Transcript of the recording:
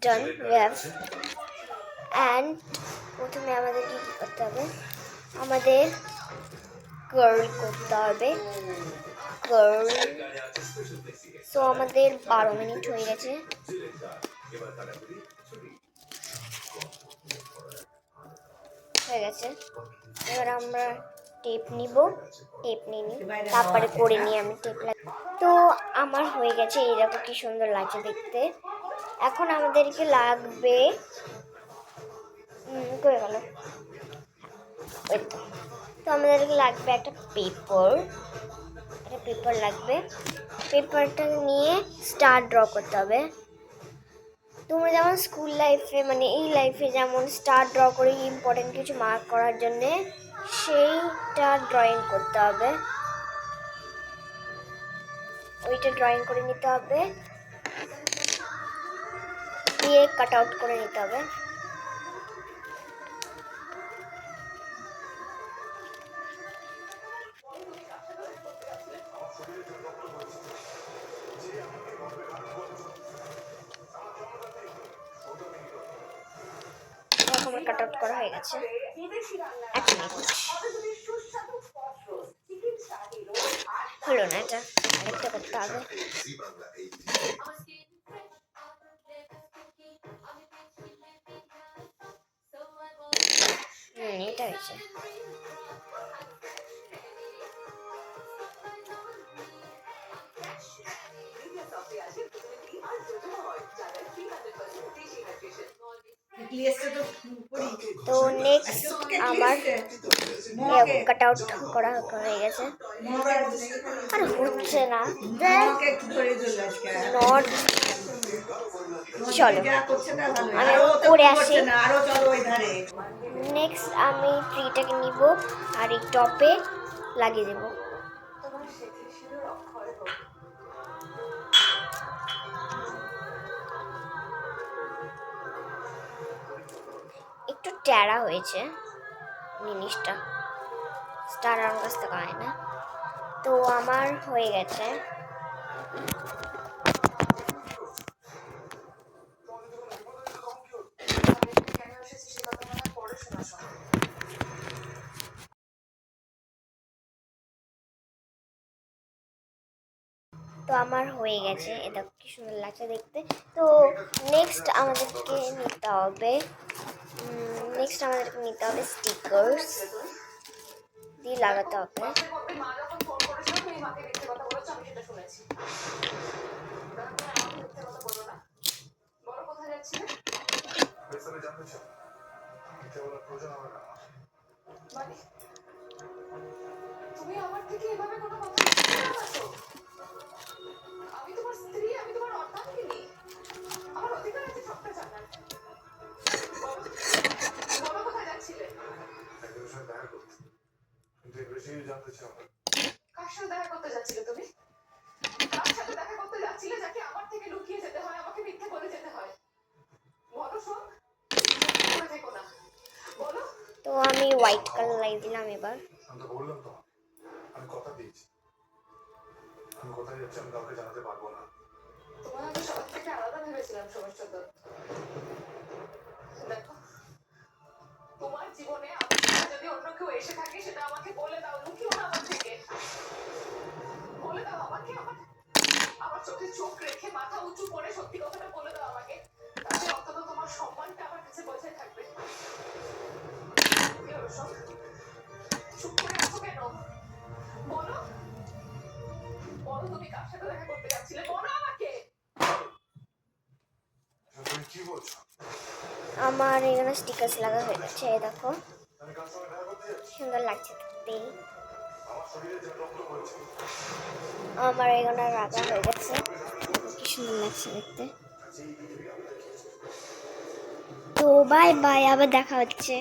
Done we have and প্রথমে আমাদের কি করতে হবে, আমাদের কার্ল করতে হবে, কার্ল। সো আমাদের 12 মিনিট হয়ে গেছে। এবার আমরা টেপ নিব, টেপ নিয়ে নিই, তারপরে করে নিই আমি টেপ তো আমার হয়ে গেছে। এইরকম কি সুন্দর লাগছে দেখতে। এখন আমাদেরকে লাগবে করে গেল তো আমাদেরকে লাগবে একটা পেপার লাগবে। পেপারটা নিয়ে স্টার ড্র করতে হবে। তোমরা যেমন স্কুল লাইফে মানে এই লাইফে যেমন স্টার ড্র করে ইম্পর্টেন্ট কিছু মার্ক করার জন্যে সেইটা ড্রয়িং করতে হবে, ওইটা ড্রয়িং করে নিতে হবে, দিয়ে কাট আউট করে নিতে হবে। আমার কাট আউট করা হয়ে গেছে। হলো না, এটা আরেকটা করতে হবে। এটা হয়েছে। তো নেক্সট আমার কাট আউট করা হয়ে গেছে। আর হচ্ছে না, নট। চলো আমি করে আসি। নেক্সট আমি ট্রিটাকে নিব আর এই টপে লাগিয়ে দেব। একটু ট্যাড়া হয়েছে জিনিসটা, স্টার আমার কাছ থেকে হয় না। তো আমার হয়ে গেছে। তো আমার হয়ে গেছে, এটা কি সুন্দর লাগছে দেখতে। তো নেক্সট আমাদেরকে নিতে হবে স্টিকার্স দিয়ে লাগাতে হবে। তুমি আমার থেকে এভাবে কোনো কথা বলছো? আমি তোমার স্ত্রী, আমি তোমার অর্ধাঙ্গিনী, আমার অধিকার আছে সবটা জানার। বলো কোথায় যাচ্ছিলে? একজনের সাথে দেখা করতে, কিন্তু এই বেশি জানতে চাও না। কার সাথে দেখা করতে যাচ্ছিলে তুমি? কার সাথে দেখা করতে যাচ্ছিলে যাকে আমার থেকে লুকিয়ে যেতে হয়, আমাকে মিথ্যে বলে যেতে হয়? বলো শোন, বলে থেকো না, বলো। তো আমি হোয়াইট কালার লাগিয়ে দিলাম। এবার আমি তো বললাম তো, আমি কথা দিয়েছি, আমি কোথায় যাচ্ছি আমি কাউকে জানাতে পারবো না। তোমার আমি সবার থেকে আলাদা ভেবেছিলাম সমস্যা। তো দেখো, তোমার জীবনে যদি অন্য কেউ এসে থাকে সেটা আমাকে বলে দাও, লুকিও না আমার থেকে। বলে দাও আমাকে, আমার চোখে চোখ রেখে মাথা উঁচু করে সত্যি কথাটা বলে দাও আমাকে, তাহলে অন্তত তোমার সম্মানটা আমার কাছে বজায় থাকবে। চুপ করে আছো কেন? বলো, বলো তুমি কার সাথে দেখা করতে যাচ্ছিলে, বলো আমাকে। তুমি কি বলছো? আমার এখানে স্টিকার্স লাগা হয়ে গেছে, এই দেখো সুন্দর লাগছে দেখতে। আমার এখানে লাগা হয়ে গেছে, কি সুন্দর লাগছে দেখতে। তো বাই বাই, আবার দেখা হচ্ছে।